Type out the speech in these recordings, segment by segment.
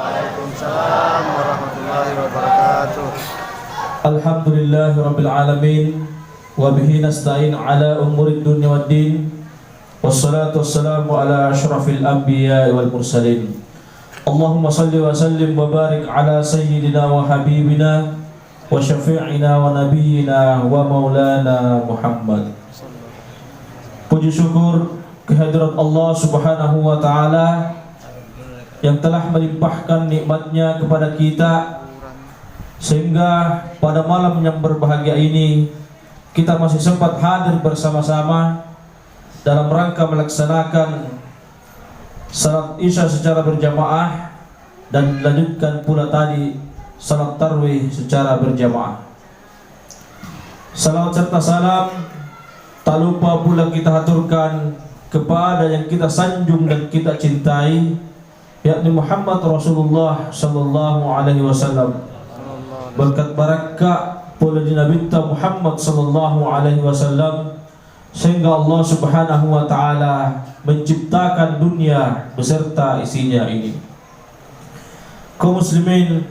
Waalaikumsalam warahmatullahi wabarakatuh. Alhamdulillahi rabbil alamin wa bihi nasta'in ala umurid dunya waddin. Wassalatu wassalamu ala asyrafil anbiya wal mursalin. Allahumma salli wa sallim wa barik ala sayyidina wa habibina wa syafi'ina wa nabiyyina wa maulana Muhammad. Puji syukur kehadirat Allah Subhanahu wa taala yang telah melimpahkan nikmatnya kepada kita, sehingga pada malam yang berbahagia ini kita masih sempat hadir bersama-sama dalam rangka melaksanakan salat isya secara berjamaah dan dilanjutkan pula tadi salat tarawih secara berjamaah. Salawat serta salam tak lupa pula kita haturkan kepada yang kita sanjung dan kita cintai, yakni Muhammad Rasulullah sallallahu alaihi wasallam. Berkat barakah pula di Nabi Muhammad sallallahu alaihi wasallam, sehingga Allah Subhanahu wa taala menciptakan dunia beserta isinya ini. Kaum muslimin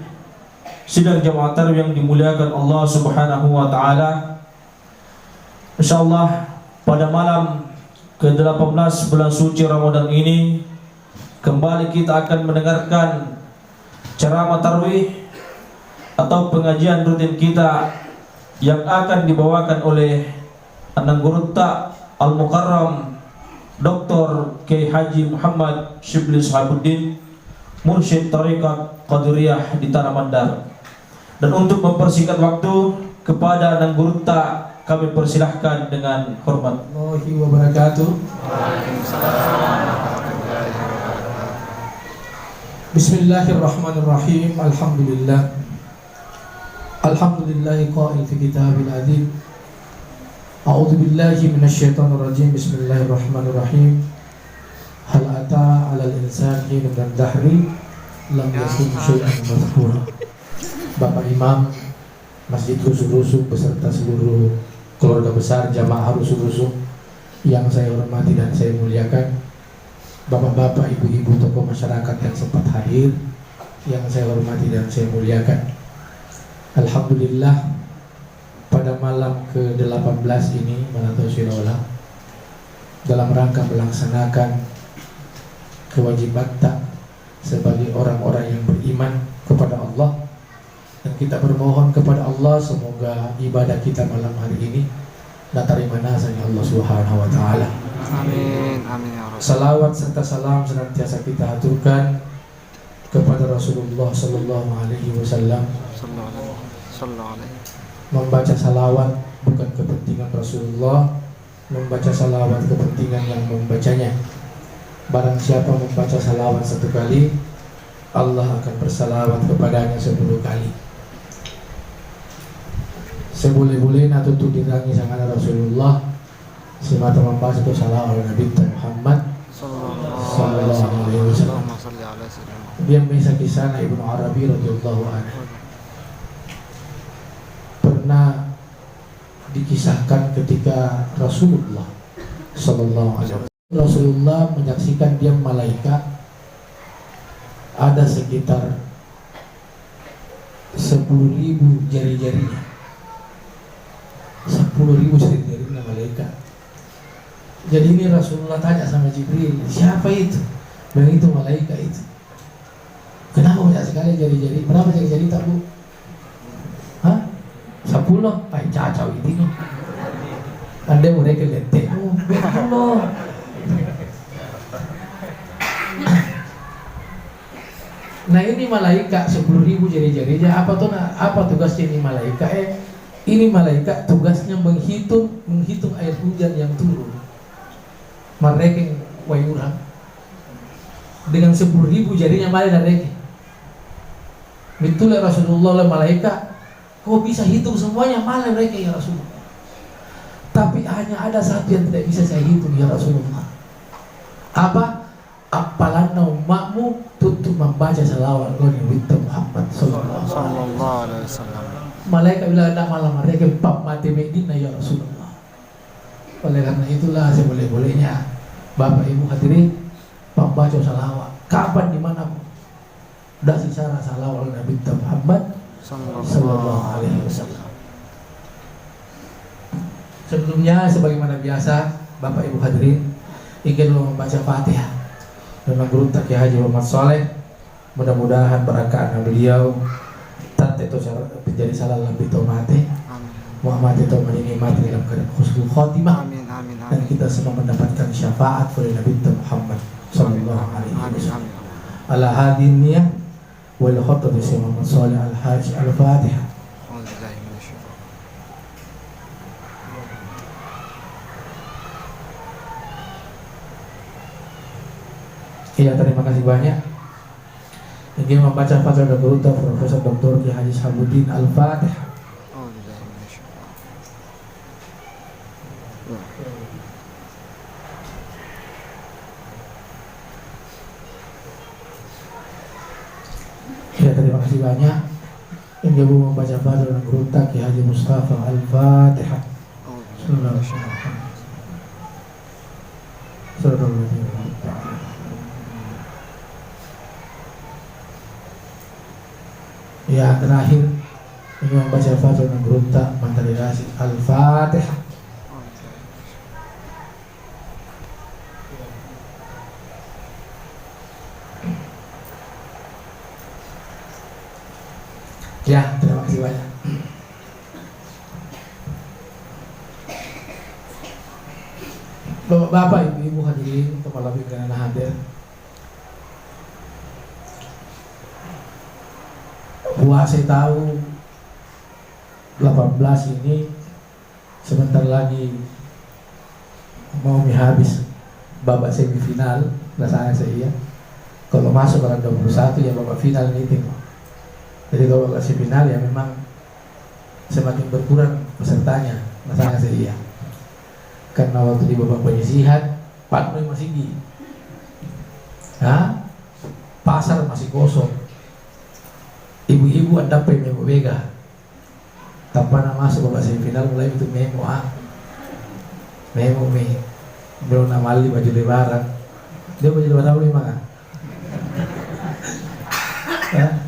sidang jamaah tarawih yang dimuliakan Allah Subhanahu wa taala, insyaallah pada malam ke-18 bulan suci Ramadan ini kembali kita akan mendengarkan ceramah tarawih atau pengajian rutin kita yang akan dibawakan oleh Ananggurutta Al-Mukarram Dr. Kiai Haji Muhammad Syibli Sahabuddin, Mursyid Tariqat Qadiriyah di Tanah Mandar. Dan untuk mempersingkat waktu, kepada Ananggurutta kami persilahkan dengan hormat. Warahmatullahi wabarakatuh. Bismillahirrahmanirrahim. Alhamdulillah. Alhamdulillahi qail fi kitabil azim. A'udzu billahi minasyaitonir rajim. Bismillahirrahmanirrahim. Hal ata 'alal insani hinun min dahri lam yakun syai'an madhkura. Bapak Imam Masjid Rusuh-Rusuh beserta seluruh keluarga besar jamaah Rusuh-Rusuh yang saya hormati dan saya muliakan, bapak-bapak, ibu-ibu, tokoh masyarakat yang sempat hadir yang saya hormati dan saya muliakan. Alhamdulillah, pada malam ke-18 ini malam Tausirola, dalam rangka melaksanakan kewajiban tak sebagai orang-orang yang beriman kepada Allah, dan kita bermohon kepada Allah semoga ibadah kita malam hari ini diterima nasanya Allah Subhanahu wa taala. Amin, amin ya Rabb. Salawat serta salam senantiasa kita haturkan kepada Rasulullah sallallahu alaihi wasallam. Sallallahu alaihi. Membaca salawat bukan kepentingan Rasulullah, membaca salawat kepentingan yang membacanya. Barang siapa membaca salawat satu kali, Allah akan bersalawat kepadanya 10 kali. Seboleh-boleh atau dirangi sangat Rasulullah semata membaca itu salawat Nabi Muhammad sallallahu alaihi wasallam. Dia kisah Ibnu Arabi radhiyallahu anhu. Pernah dikisahkan ketika Rasulullah sallallahu alaihi wasallam, Rasulullah menyaksikan dia malaikat ada sekitar 10.000 jari-jarinya, 10.000 jari-jarinya malaikat. Jadi ini Rasulullah tanya sama Jibril, siapa itu? Dan itu malaikat itu. Kenapa banyak sekali jari-jari? Berapa jari-jari tak bu? Hah? 10? Ay cacau itu. Anda mereka letek. Oh, 10. Nah ini malaikat 10.000 jari-jarinya. Apa tugasnya ini malaikat? Ini malaikat tugasnya menghitung air hujan yang turun. Mereka wayurang dengan 10.000 jarinya malaikat. Itulah Rasulullah oleh malaikat. Kau bisa hitung semuanya malah mereka ya Rasulullah. Tapi hanya ada satu yang tidak bisa saya hitung ya Rasulullah. Apa? Apalana umatmu tutup membaca salawat Nabi Muhammad sallallahu alaihi wasallam. Malaikat bilang ada malam mereka bab mati Medina ya Rasulullah. Oleh karena itulah seboleh-bolehnya Bapak Ibu hadirin membaca salawat. Kapan dimanapun. dak secara salawat Nabi Muhammad sallallahu alaihi wasallam. Sebelumnya sebagaimana biasa Bapak Ibu hadirin ingin membaca Fatihah dengan guru Kiai Haji Muhammad Saleh. Mudah-mudahan berkah beliau tante itu menjadi salah lebih tomate Muhammad itu menjadi mati dalam keadaan husnul khotimah. Amin, amin, amin. Dan kita semua mendapatkan syafaat dari Nabi Muhammad sallallahu alaihi wasallam. Ala hadin niyah wal khatab Muhammad Saleh al-Hajj al-Fatihah. Iya, terima kasih banyak. Ingin membaca fatwa Dr. Profesor Dr. Kiai Haji Sabuddin Al-Fatihah. Ya, terima kasih banyak. Ingin membaca fatwa Dr. Kiai Haji Mustafa Al-Fatihah. Ya, terakhir ini membaca fatwa Nagruta Mantari Rasid Al-Fatihah. Ya, terima kasih banyak. Bapak, Ibu hadirin, kepala pimpinan hadir. Saya tahu 18 ini sebentar lagi mau habis babak semifinal, rasanya saya. Kalau masuk pada 21 ya babak final meeting. Jadi kalau babak semifinal ya memang semakin berkurang pesertanya, rasanya saya. Karena waktu di babak penyisihan Pak masih di pasar masih kosong. Ibu-ibu anda memo bega tanpa nama masuk babak semifinal mulai itu memo belum nama li baju lebaran dia baju lebaran boleh mana ya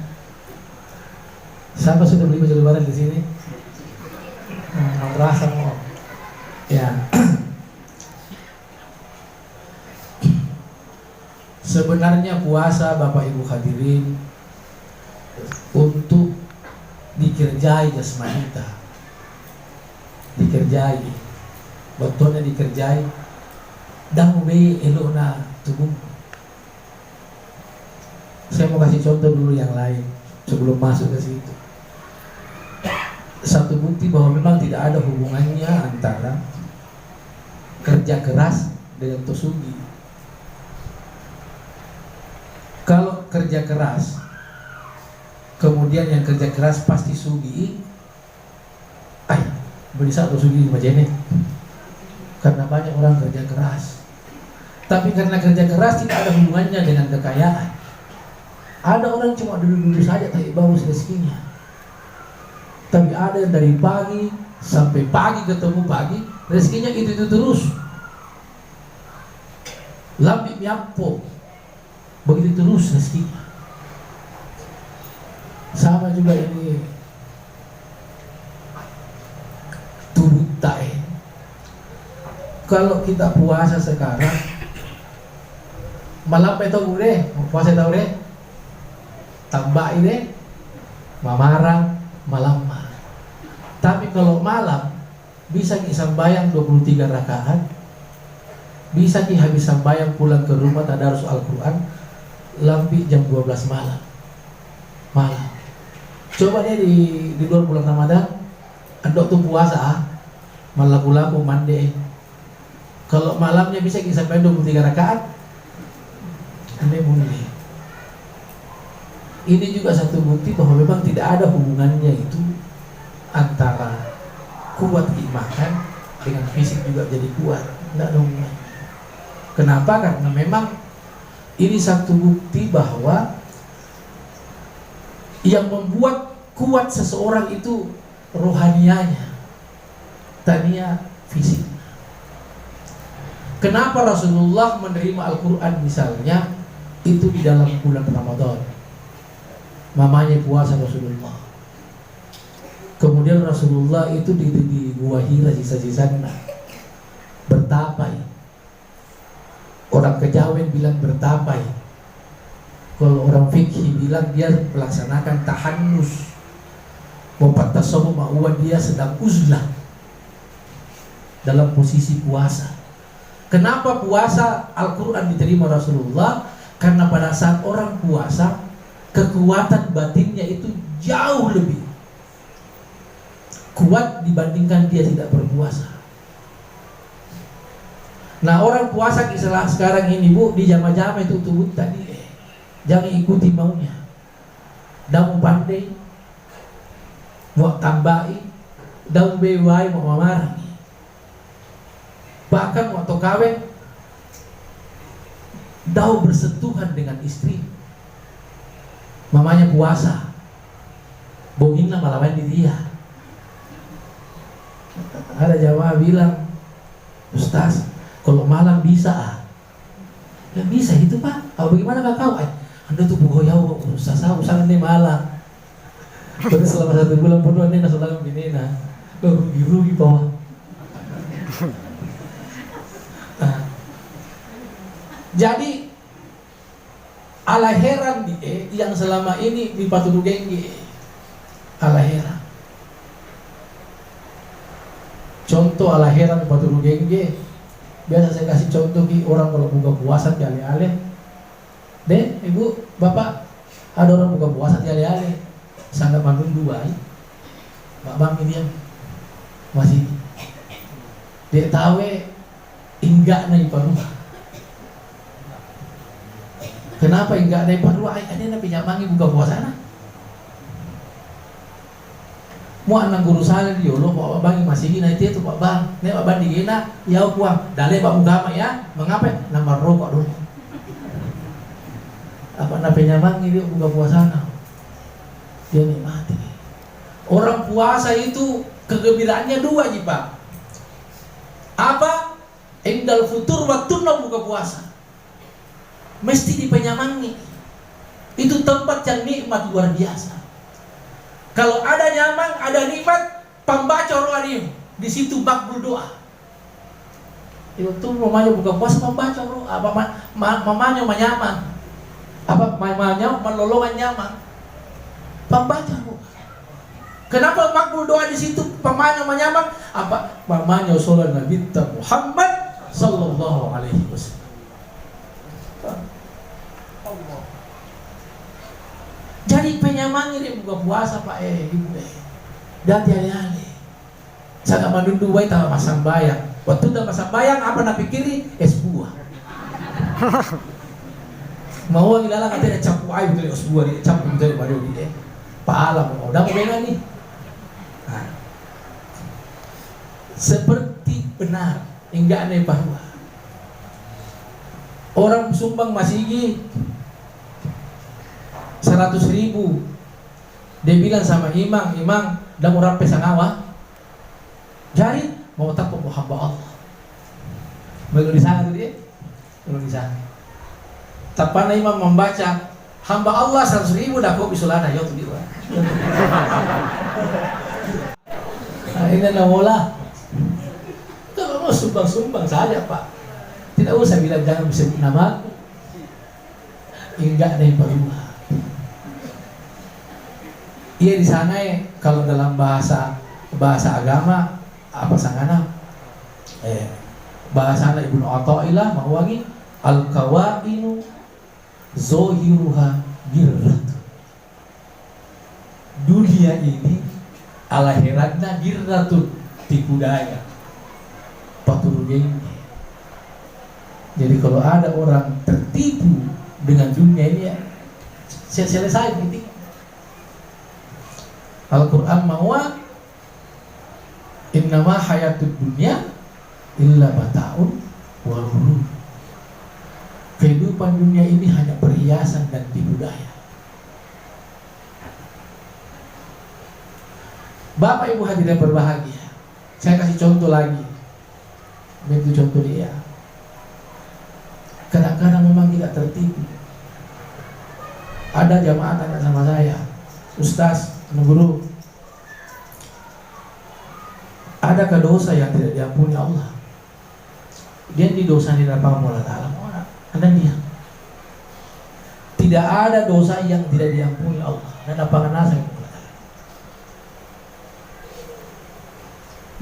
siapa sudah beli baju lebaran di sini merasa mau ya sebenarnya puasa Bapak Ibu hadirin untuk dikerjai jasmanita, dikerjai, betulnya dikerjai, dan be elokna tubuh. Saya mau kasih contoh dulu yang lain sebelum masuk ke situ. Satu bukti bahwa memang tidak ada hubungannya antara kerja keras dengan tosugi. Kalau kerja keras kemudian yang kerja keras pasti sugi, beri satu sugi macam ini, karena banyak orang kerja keras. Tapi karena kerja keras tidak ada hubungannya dengan kekayaan. Ada orang cuma duduk-duduk saja tapi bagus rezekinya. Tapi ada yang dari pagi sampai pagi ketemu pagi, rezekinya itu terus. Lambi miampo, begitu terus rezekinya. Sama juga ini turut tae. Kalau kita puasa sekarang malam tahu deh, puasa tahu deh, tambah ini mamarang malam. Tapi kalau malam bisa kita sembahyang 23 rakaat, bisa kita habis sembahyang pulang ke rumah tadarus Al-Quran, lambi jam 12 malam. Coba dia di luar bulan Ramadan, ada tuh puasa, malaku-laku mandi. Kalau malamnya bisa kita sampai 23 rakaat, ane boleh. Ini juga satu bukti bahwa memang tidak ada hubungannya itu antara kuat dimakan dengan fisik juga jadi kuat. Tidak ada hubungannya. Kenapa? Karena memang ini satu bukti bahwa yang membuat kuat seseorang itu rohanianya, tania fisik. Kenapa Rasulullah menerima Al-Quran misalnya itu di dalam bulan Ramadan? mamanya puasa Rasulullah. Kemudian Rasulullah itu di Gua Hira sisa-sisanya bertapai. Orang Kejawen bilang bertapai. Kalau orang fikih bilang dia melaksanakan tahannus. Mupattasamu ma'uwan, dia sedang uzlah dalam posisi puasa. Kenapa puasa Al-Quran diterima Rasulullah? Karena pada saat orang puasa, kekuatan batinnya itu jauh lebih kuat dibandingkan dia tidak berpuasa. Nah, orang puasa sekarang ini Bu, di jamaah-jamaah itu tuh tadi, jangan ikuti maunya. Damu pandai, mau tambahi, damu bewai, mau mamarangi. Bahkan waktu kawin, dau bersentuhan dengan istri. Mamanya puasa, bohonglah malawan di dia. Ada jamaah bilang, Ustaz, kalau malam bisa ya bisa itu Pak. Bagaimana gak kau? Anda tuh bugoyau Ustaz, usah nanti malam. Terus selama 1 bulan penuh Anda nasalang binena. Rugi bawah. Jadi ala heran yang selama ini di Paturugengge, ala heran. Contoh ala heran di Paturugengge, biasa saya kasih contoh ki orang kalau buka puasa di ale-ale. Deh, Ibu, Bapak, ada orang buka puasa di ale-ale, sangat mandun dua, Mbak Bang ini yang masih dia tahu enggak naik rumah. Kenapa enggak naik parua? Ada nabi nyamangi buka puasa na. Mau anak guru saya di Yolo, Pak Bang masih gina itu Pak Bang. Nek Pak Bang digina, ya puang. Dale Pak Bugama ya, mengapa? Nama rokok dulu. Apa nabi nyamangi dia buka puasa na? Dia nikmati. Orang puasa itu kegembiraannya dua nih Pak. Apa? Indal futur waktu buka puasa. Mesti dipenyamangi. Itu tempat yang nikmat luar biasa. Kalau ada nyaman, ada nikmat, pembaca rohani di situ makbul doa. Itu mamanya buka puasa pembaca roh, apa mamanya menyaman, apa mamanya melolongan nyaman, pembaca roh. Kenapa makbul doa di situ? Mamanya menyaman, apa mamanya sholat Nabi Muhammad sallallahu alaihi wasallam. Jadi penyamangi dia buka puasa Pak Ibu dan tiada-tiada. Sangat mandundu baik tak masang bayang. Waktu dah masang bayang apa nak pikiri es buah. Mau orang ilalang katanya campur air betul es buah dia campur betul pada dia. Pak Alam mau dah mau benar ni. Seperti benar enggak ada bahwa orang sumbang masih 100.000. Dia bilang sama imam, dah mau rapi sangawa. Jadi mau takut hamba Allah. Belum di sana tu dia, belum di sana. Tapana imam membaca hamba Allah 100.000 dah kau bisulana yo tu dia. Ini namola. Kalau mau sumbang saja Pak. Tidak usah bilang jangan sebut nama. Enggak ada yang berubah. Iya di sana kalau dalam bahasa agama apa sangana bahasa Ibnu Athaillah mawangi al-kawainu zohiruha birrat. Dunia ini alahiratna birratun tipu daya Paturugengge. Jadi kalau ada orang tertipu dengan dunia ini ya selesai gitu. Al-Quran mawa innama hayatud dunya illa mata'un wa ghurur. Kehidupan dunia ini hanya perhiasan dan tipu daya. Bapak Ibu hadirin berbahagia, saya kasih contoh lagi. Itu contoh dia. Kadang-kadang memang tidak tertipu. Ada jamaah tanya sama saya, Ustaz, guru, adakah dosa yang tidak diampuni Allah? Dia di dosa di hadapan Allah Ta'ala. Anda dia. Tidak ada dosa yang tidak diampuni Allah. Dan apa nasa Allah Ta'ala.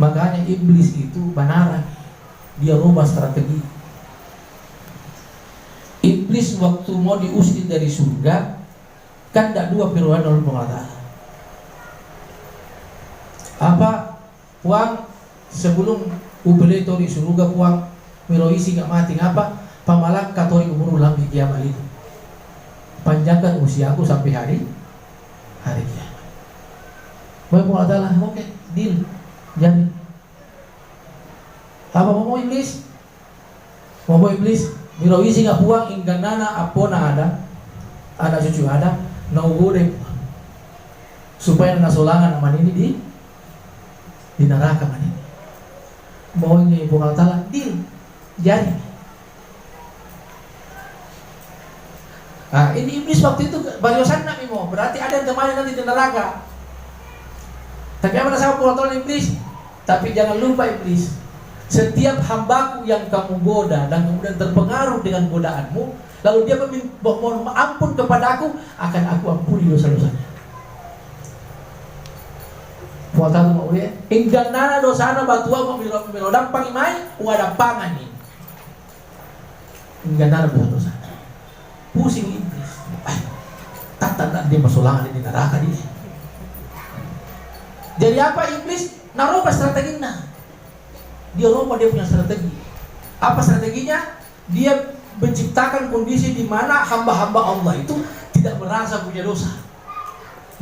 Makanya iblis itu banaran. Dia rubah strategi. Iblis waktu mau diusir dari surga, kan tidak dua piruan oleh Allah Ta'ala. Apa? Puang sebelum ubeleto di surga puang miroisi gak mati apa? Pamalak katori umur lambi kiamat itu. Panjangkan usiaku sampai hari kiamat. Baik Allah Ta'ala, oke, deal. Jadi apa mau iblis? Mau iblis miroisi gak puang ingganana apona ada cucu ada naugode supaya nasolangan aman ini di neraka man ini. Mau ini Allah Ta'ala deal jadi. Nah, ini iblis waktu itu bariosan nak mau berarti ada yang temannya nanti di neraka. Tapi apa sama Allah Ta'ala iblis? Tapi jangan lupa iblis, setiap hambaku yang kamu goda dan kemudian terpengaruh dengan godaanmu, lalu dia mohon ampun kepada aku, akan aku ampuni dosa-dosanya. Puasa mau dia, inggan nana dosana batua mau milodam pangimai, uadam pangani. Inggan nana dosa. Pusing iblis. Tak dia masolangan di neraka dia. Jadi apa iblis? Naroba strateginya. Dia rubah dia punya strategi. Apa strateginya? Dia menciptakan kondisi di mana hamba-hamba Allah itu tidak merasa punya dosa.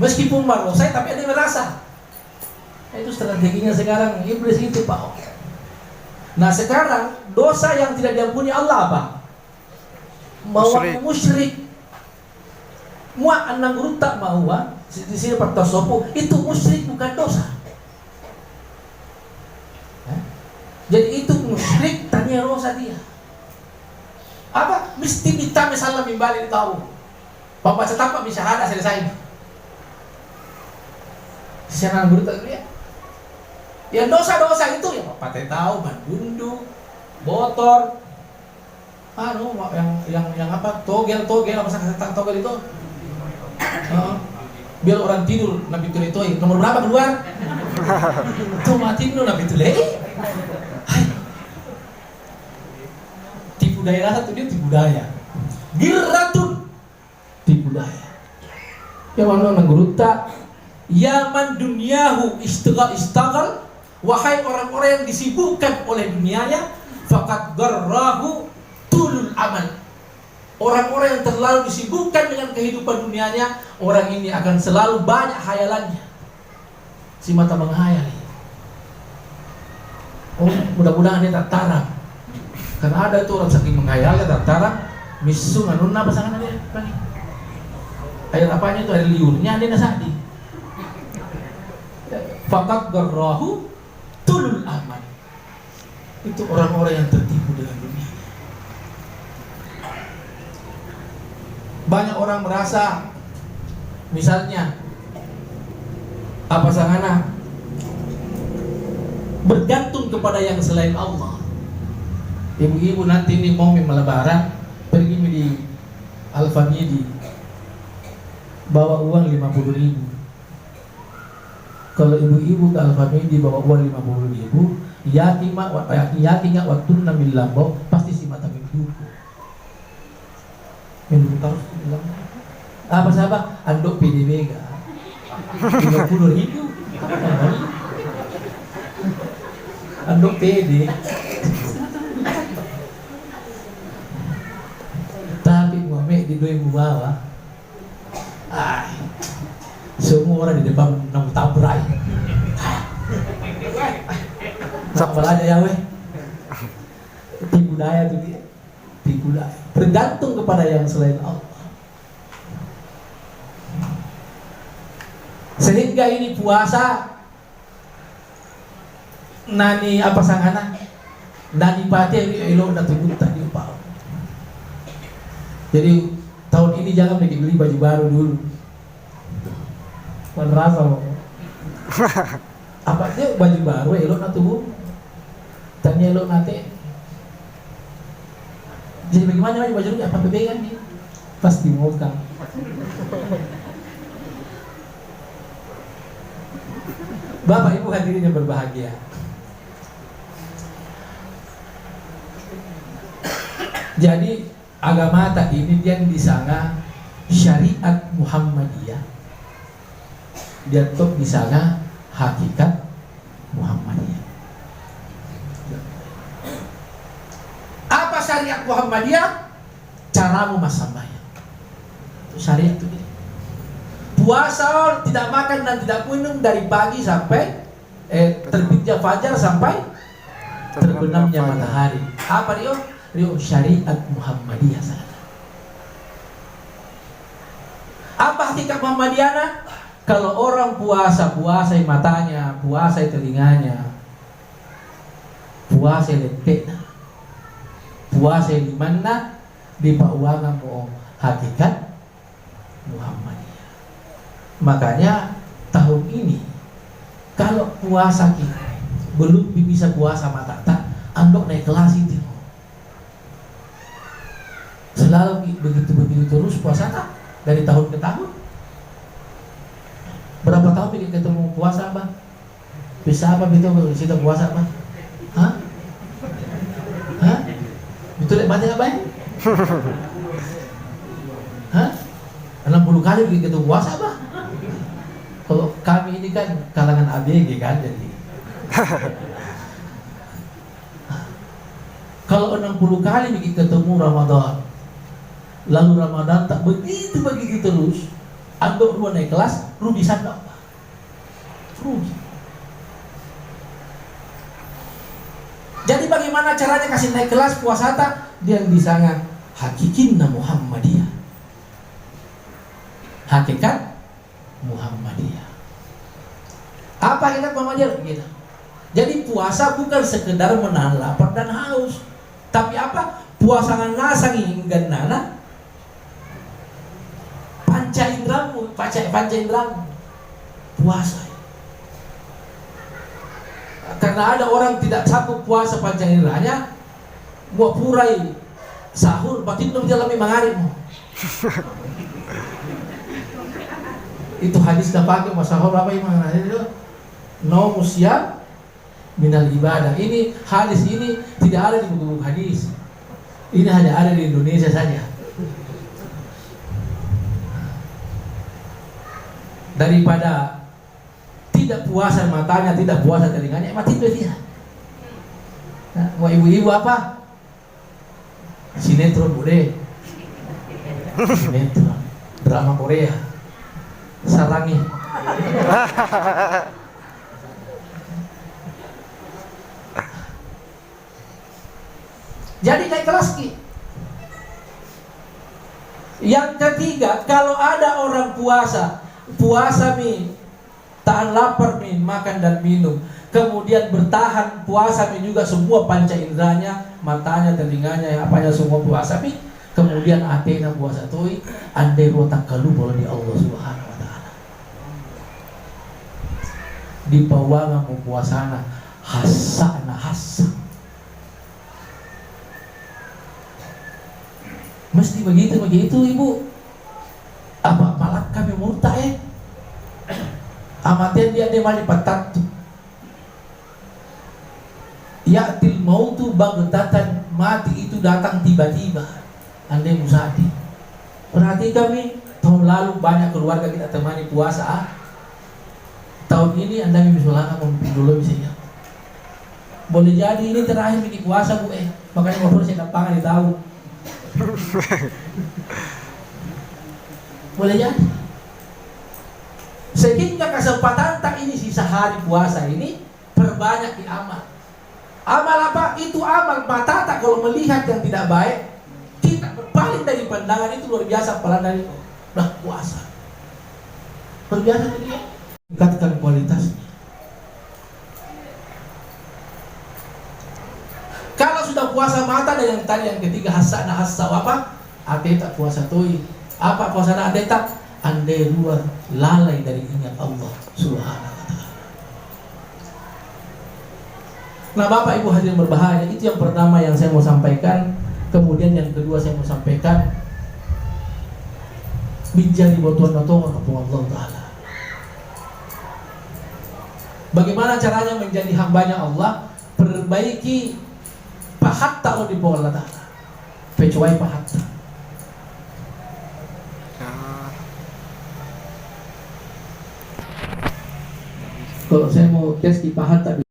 Meskipun berdosa tapi dia merasa. Itu strateginya sekarang iblis itu, Pak. Nah, sekarang dosa yang tidak diampuni Allah apa? Musyrik. Mua anang guru tak mau di sini pertosopo itu musyrik bukan dosa. Jadi itu musyrik tanya dosa dia. Apa? Mesti kita misalnya mimbali tahu. Pembaca tanpa bisa ada selesai. Siapa guru tak dia? Ya dosa-dosa itu ya pakai tahu, bandundu, motor, yang apa? Togel apa tentang togel itu? Biar orang tidur nabi itu nomor berapa keluar? Tuh mati dulu nabi itu tipu daya satu dia tipu daya. Giratun tipu daya. Ya mana nangguruta yaman duniahu istagal. Wahai orang-orang yang disibukkan oleh dunianya, faqad garrahu tulul amal. Orang-orang yang terlalu disibukkan dengan kehidupan dunianya, orang ini akan selalu banyak hayalannya. Si mata menghayal. Oh, mudah-mudahan dia tak tarang. Karena ada itu orang saking menghayalnya tak tarang, misu nganuna pasangan dia. Air apanya itu, air liurnya dia nasadi. Faqad garrahu tulul amal. Itu orang-orang yang tertipu dengan dunia. Banyak orang merasa misalnya apa sangana bergantung kepada yang selain Allah. Ibu-ibu nanti ini mau lebaran pergi di Alfamidi bawa uang 50.000. Kalau ibu-ibu ke Alfamidi bawa uang 50.000, yakin nggak waktu nambil lambau pasti si mata minggu. Minggu terus bilang apa sahabat andok PDB ga 50.000 andok PD. Tapi Muhammad di 2000 bawah semua orang di depan nang tabrak. Apa aja ya weh? Tipu daya tuh dia. Tipu daya. Bergantung kepada yang selain Allah. Sehingga ini puasa nani apa sangana? Nani pati elo na tunggu tadi upah. Jadi tahun ini jangan beli baju baru dulu. Merasa mau. Apa dia baju baru elok na tubuh? Tanya elok nate. Jadi bagaimana baju ini apa bebegan nih? Pasti mau kan. Bapak Ibu hadirin yang berbahagia. Jadi agama tak ini dia disanga syariat Muhammadiyah. Dia tuh disanga hakikat Muhammadiyah. Apa syariat Muhammadiyah? Caramu masambaya. Itu syariat itu. Puasa tidak makan dan tidak minum dari pagi sampai terbitnya fajar sampai terbenamnya matahari. Apa Rio? Rio syariat Muhammadiyah sana. Apa hakikat Muhammadiyah? Kalau orang puasai matanya, puasai telinganya, puasai lepeknya, puasai di mana di pauangan mau hakikat Muhammadiyah. Makanya tahun ini kalau puasa kita belum bisa puasa mata tak, andok naik kelas itu. Selalu begitu terus puasa tak dari tahun ke tahun. Berapa tahun bikin ketemu puasa bang? Bisa apa begitu kita puasa bang? Hah? Hah? Betul baca nggak bang? Hah? 60 kali bikin ketemu puasa bang? Kalau kami ini kan kalangan ABG kan jadi. Kalau 60 kali bikin ketemu Ramadan, lalu Ramadan tak begitu terus, andok dua naik kelas, rugi sana. Rugi. Jadi bagaimana caranya kasih naik kelas puasa tak? Dia yang disanga hakikinna Muhammadiyah. Hakikat Muhammadiyah. Apa hakikat Muhammadiyah? Gitu. Jadi puasa bukan sekedar menahan lapar dan haus, tapi apa? Puasa nasang hingga nana panca indramu puasa. Karena ada orang tidak sanggup puasa panca indranya, mau purai sahur, batin belum jalami mangharib. Itu hadis dah pakai sahur apa yang mana itu? No musyam minal ibadah. Ini hadis ini tidak ada di buku-buku hadis. Ini hanya ada di Indonesia saja. Daripada tidak puasa matanya, tidak puasa telinganya, mati itu dia. Nah, mau ibu-ibu apa? Sinetron bude. Sinetron, drama Korea. Sarangi. Jadi naik kelas ki. Yang ketiga, kalau ada orang puasa mi, tahan lapar mi, makan dan minum, kemudian bertahan puasa mi juga semua panca inderanya, matanya, telinganya, apanya semua puasa mi, kemudian atena puasa toi, andai rotak kalu boleh di Allah Subhanahu wa taala. Di pawangan mu puasana hasana hasa. Mesti begitu ibu. Apa malak kami murta amatian dia mali patatu. Ya'til mautu baghtatan, mati itu datang tiba-tiba. Andai musati. Perhati kami, tahun lalu banyak keluarga kita temani puasa. Tahun ini andai misalnya mau dulu bisa ya. Boleh jadi ini terakhir bikin puasa bu makanya ngobrol saya lapangan di tahu. Boleh jadi. Sehingga kesempatan tak ini sisa hari puasa ini perbanyak di amal. Amal apa? Itu amal mata tak kalau melihat yang tidak baik kita berpaling dari pandangan itu luar biasa apalagi dari puasa. Luar biasa dia. Tingkatkan kualitasnya. Kalau sudah puasa mata dan yang tadi yang ketiga hasana hasaw apa? Ate tak puasa toi. Apa puasa ate tak? andai dua lalai dari ingat Allah Subhanahu wa ta'ala. Nah Bapak Ibu hadirin berbahagia, itu yang pertama yang saya mau sampaikan. Kemudian yang kedua saya mau sampaikan, menjadi batuan-batuan Allah Ta'ala. Bagaimana caranya menjadi hambanya Allah? Perbaiki pahatta di Allah Ta'ala. Pecuai pahatta. Kalau saya mau tes di pahatta,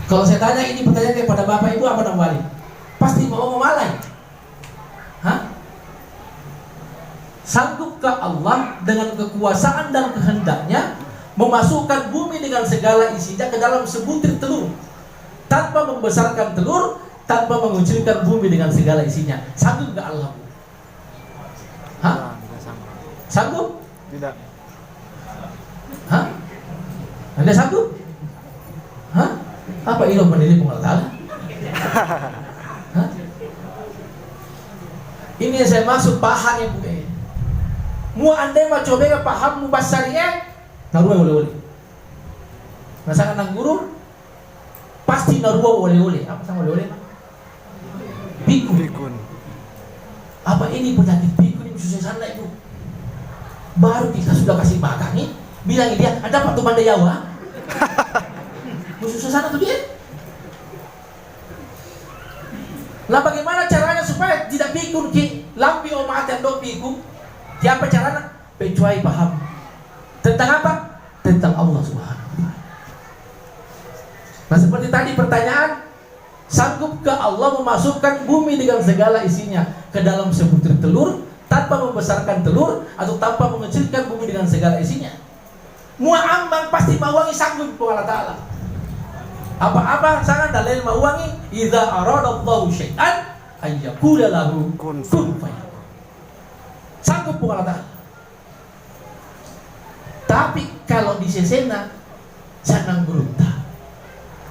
kalau saya tanya ini pertanyaan kepada Bapak Ibu apa nama wali? Pasti mau memalai. Hah? Sanggupkah Allah dengan kekuasaan dan kehendaknya memasukkan bumi dengan segala isinya ke dalam sebutir telur, tanpa membesarkan telur, tanpa mengucilkan bumi dengan segala isinya? Sanggup gak Allah? Hah? Tidak sanggup. Sanggup? Tidak. Hah? Anda sanggup? Hah? Apa ilah menilai Allah Ta'ala? Hah? Ini yang saya maksud paham ya Bu. Mu andai mah coba ke paham mu basariye, narua boleh-boleh. Masakan nang guru pasti narua boleh-boleh. Apa sama boleh-boleh? Pikun. Pikun. Apa ini penyakit pikun ini susah sana Ibu? Baru kita sudah kasih makan nih, bilangin dia ada Pak Tumanda Jawa. Susah sana tuh dia. Lah bagaimana caranya supaya tidak pikun ki? Lampi omat yang do pikun. Siapa caranya? Pecuai paham. Tentang apa? Tentang Allah Subhanahu wa ta'ala. Nah seperti tadi pertanyaan, sanggupkah Allah memasukkan bumi dengan segala isinya ke dalam sebutir telur tanpa membesarkan telur atau tanpa mengecilkan bumi dengan segala isinya? Mu'ambang pasti mawangi sanggup Allah Ta'ala. Apa-apa sangat dalil mawangi idza aradallahu syai'an ayyakula lahu kun fayakun. Sanggup Allah Ta'ala. Tapi kalau di sesena jangan beruntah.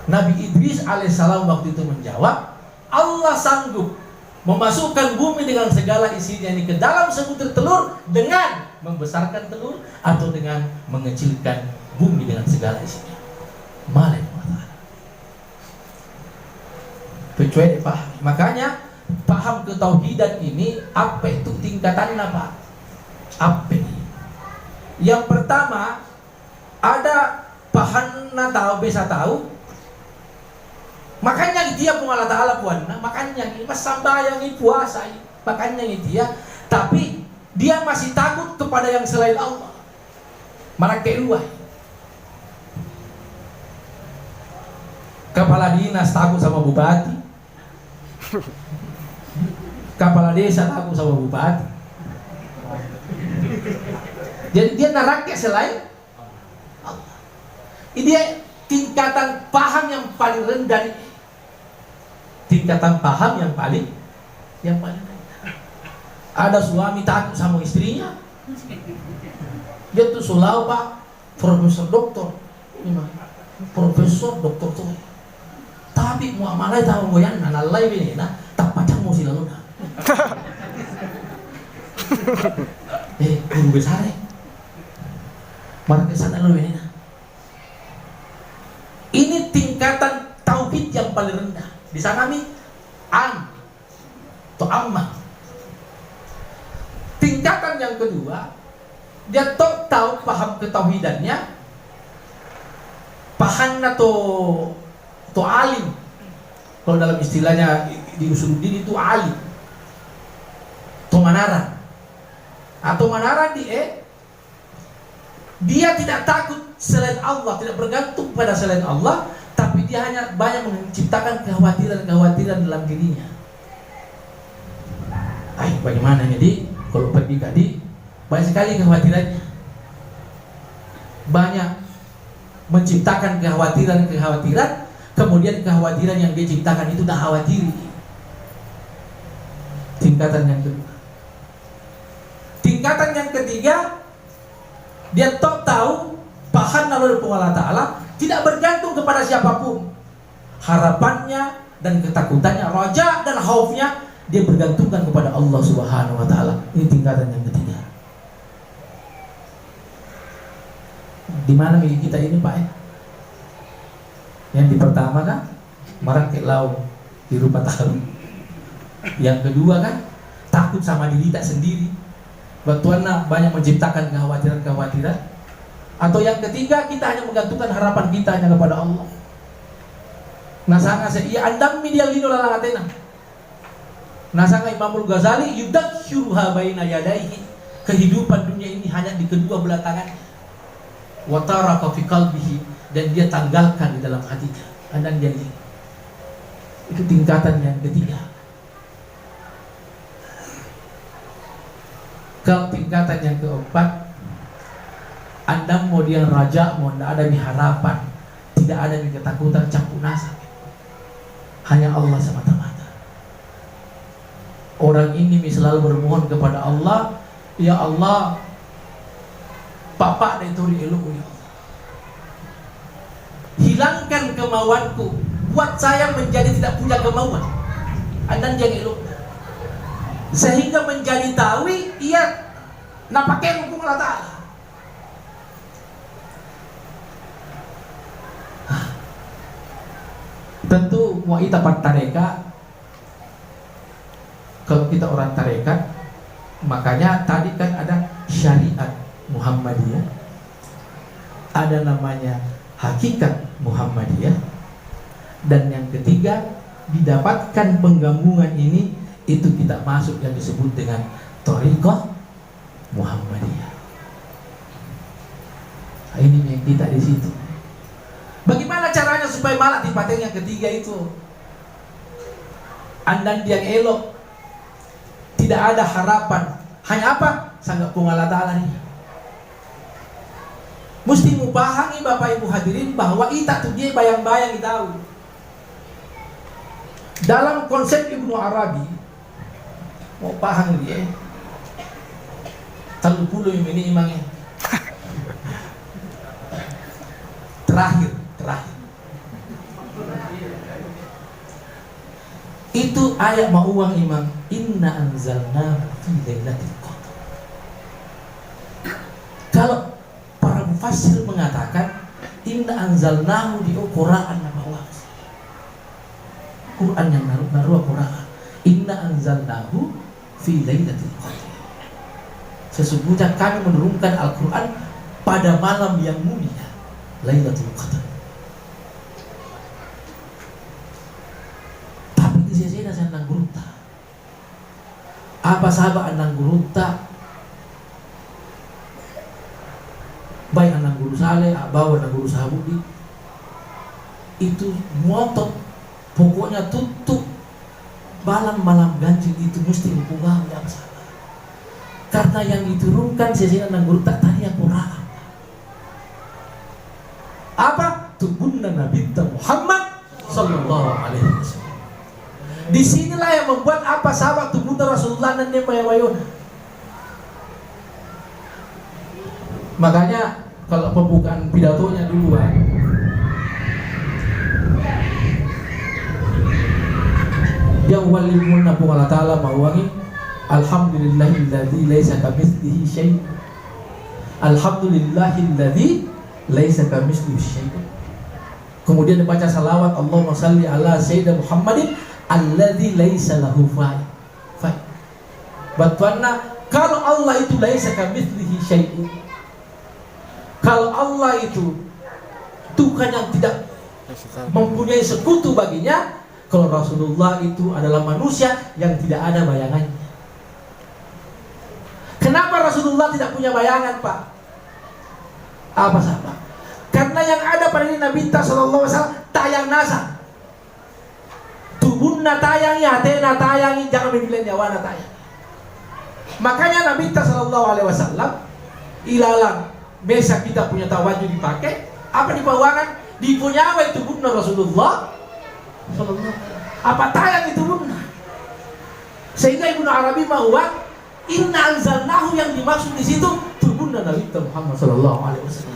Nabi Idris alaihissalam waktu itu menjawab, Allah sanggup memasukkan bumi dengan segala isinya ini ke dalam sebutir telur dengan membesarkan telur atau dengan mengecilkan bumi dengan segala isinya. Malik Allah. Kecuali paham. Makanya paham ketauhidan ini apa itu tingkatannya Pak? Apa ini? Yang pertama ada paham tahu bisa tahu. Makanya dia pun Allah Ta'ala puanna, makanya mas sambayang puasa, makanya dia. Tapi dia masih takut kepada yang selain Allah. Marake luai. Kepala dinas takut sama bupati. Kepala desa takut sama bupati. Jadi dia naraknya selain Allah. Ini dia tingkatan paham yang paling rendah ini. Tingkatan paham yang paling rendah. Ada suami takut sama istrinya. Dia tuh sulau Pak, profesor doktor. Profesor doktor tuh. Tapi muamalah tahu goyang nalai ini nah, tak pacang mau silalu nah. Guru besar marah kesana lu ini nah. Ini tingkatan tauhid yang paling rendah. Di sana mi atau amma. Tingkatan yang kedua, dia tahu paham ketauhidannya, paham atau alim. Kalau dalam istilahnya di Usuluddin itu alim. Atau manaran. Atau manaran dia tidak takut selain Allah, tidak bergantung pada selain Allah, tapi dia hanya banyak menciptakan kekhawatiran-kekhawatiran dalam dirinya. Bagaimana jadi kalau pergi tadi banyak sekali kekhawatirannya, banyak menciptakan kekhawatiran, kemudian kekhawatiran yang dia ciptakan itu dah khawatiri. Tingkatan yang kedua. Tingkatan yang ketiga, dia tahu paham naluri Allah Ta'ala tidak bergantung kepada siapapun. Harapannya dan ketakutannya, raja dan khaufnya dia bergantungkan kepada Allah Subhanahu wa Ta'ala. Ini tingkatan yang ketiga. Di mana kita ini Pak ya? Yang di pertama kan merakit lau di rupa tahu. Yang kedua kan takut sama diri tak sendiri. Batuanna banyak menciptakan kekhawatiran-kekhawatiran. Atau yang ketiga kita hanya menggantungkan harapan kita hanya kepada Allah. Nasanga iya andam media lino lalangatena. Nasanga Imamul Ghazali yudakshiruha baina yadaihi. Kehidupan dunia ini hanya di kedua belah tangan. Wa taraka fi qalbihi, dan dia tanggalkan di dalam hatinya. Andang jadi. Itu tingkatan yang ketiga. Kalau tingkatan yang keempat, Anda mau dia raja, mau tidak ada di harapan, tidak ada di ketakutan, campur nasa. Hanya Allah semata-mata. Orang ini selalu bermohon kepada Allah, ya Allah, Papa dari tori elok ya Allah. Hilangkan kemauanku, buat saya menjadi tidak punya kemauan. Anda jangan elok. Sehingga menjadi tawi, ia napakai hukum Allah Ta'ala. Tentu mau kita tarekat. Kalau kita orang tarekat, makanya tadi kan ada syariat Muhammadiyah, ada namanya hakikat Muhammadiyah, dan yang ketiga didapatkan penggabungan ini, itu kita masuk yang disebut dengan Thariqah Muhammadiyah. Nah, ini yang kita di situ. Bagaimana caranya supaya malah di paten yang ketiga itu? Andan yang elok, tidak ada harapan, hanya apa? Sangat Allah Ta'ala nih. Mesti mupahami Bapak Ibu hadirin bahwa kita tuh dia bayang-bayang tahu. Dalam konsep Ibnu Arabi, mau paham dia. Terlalu puluh ini imangnya. Terakhir. Itu ayat mauang imam, inna anzalna fi lailatul qadar. Kalau para mufassir mengatakan inna anzalnahu di Quran bahwa Quran yang naruh Quran. Inna anzalnahu fi lailatul qadar. Sesungguhnya kami menurunkan Al-Quran pada malam yang mulia, Lailatul Qadar. Tapi di sini saya nang gurunta. Apa sahabat nang gurunta? Baik nang guru saleh, abawa nang guru sahabudi. Itu motot, pokoknya tutup malam-malam ganjil itu mesti mengubah ya sahabat. Karena yang diturunkan sesina nang guru tak tadi Quran. Apa? Tubunna Nabi Muhammad sallallahu alaihi wasallam. Disinilah yang membuat apa sahabat tubunna Rasulullah dan dia mayawayon. Makanya kalau pembukaan pidatonya dulu yang walimul nabu Allah Ta'ala mawangi alhamdulillahilladzi laisa kamitslihi syai'. Alhamdulillahilladzi laisa kamitslihi syai'. Kemudian dibaca salawat Allahumma shalli ala sayyidina Muhammadin alladzi laisa lahu fa'i. Batuanna kalau Allah itu laisa kamitslihi syai'. Kalau Allah itu Tuhan yang tidak mempunyai sekutu baginya, kalau Rasulullah itu adalah manusia yang tidak ada bayangannya. Kenapa Rasulullah tidak punya bayangan, Pak? Apa sahabat? Karena yang ada pada diri Nabi sallallahu alaihi wasallam tayang nasa. Tubunna tayangi, hatena tayangi, jangan memilih nyawana tayang. Makanya Nabi sallallahu alaihi wasallam ilalang mesa kita punya tawaju dipakai, apa di bawangan dipunyai tubunna Rasulullah sallallahu alaihi wasallam. Apa tayang itu bunna? Sehingga Ibnu Arabi bahwa inna anzalnahu yang dimaksud di situ tubunna Nabi Muhammad sallallahu alaihi wasallam.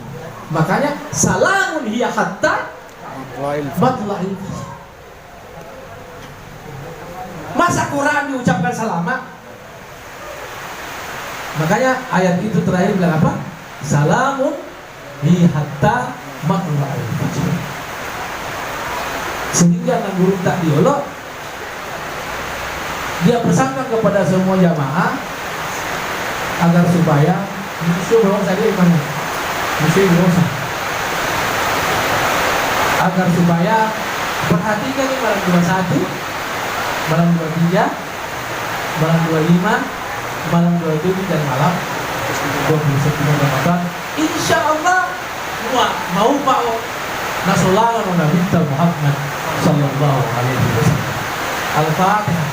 Makanya salamun hiya hatta matla'il fajr. Masa Quran diucapkan selamat? Makanya ayat itu terakhir bilang apa? Salamun hatta matla'il fajr. Sehingga guru tak diolok, dia pesankan kepada semua jamaah agar supaya musuh bawah tadi mana? Musuh bawah. Agar supaya perhatikan ini malam 21, malam 23, malam 25, malam 27 dan malam 29 Ramadan. Insya Allah mau Pak Nasolah Nabi Muhammad Sallallahu Alaihi Wasallam. Al-Fatihah.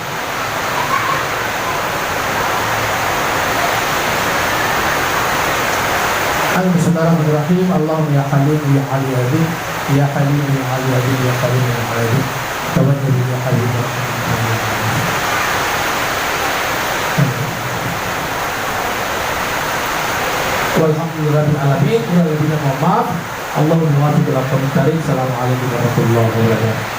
Bismillahirrahmanirrahim. Allahumma ya Halim ya Ali Azim, ya Halim ya Ali Azim, ya Halim ya Ali Azim. Tawakkal ya Halim. Walhamdulillahirabbil alamin. Mohon maaf. Allahumma wa bihamdihi. Assalamualaikum warahmatullahi wabarakatuh.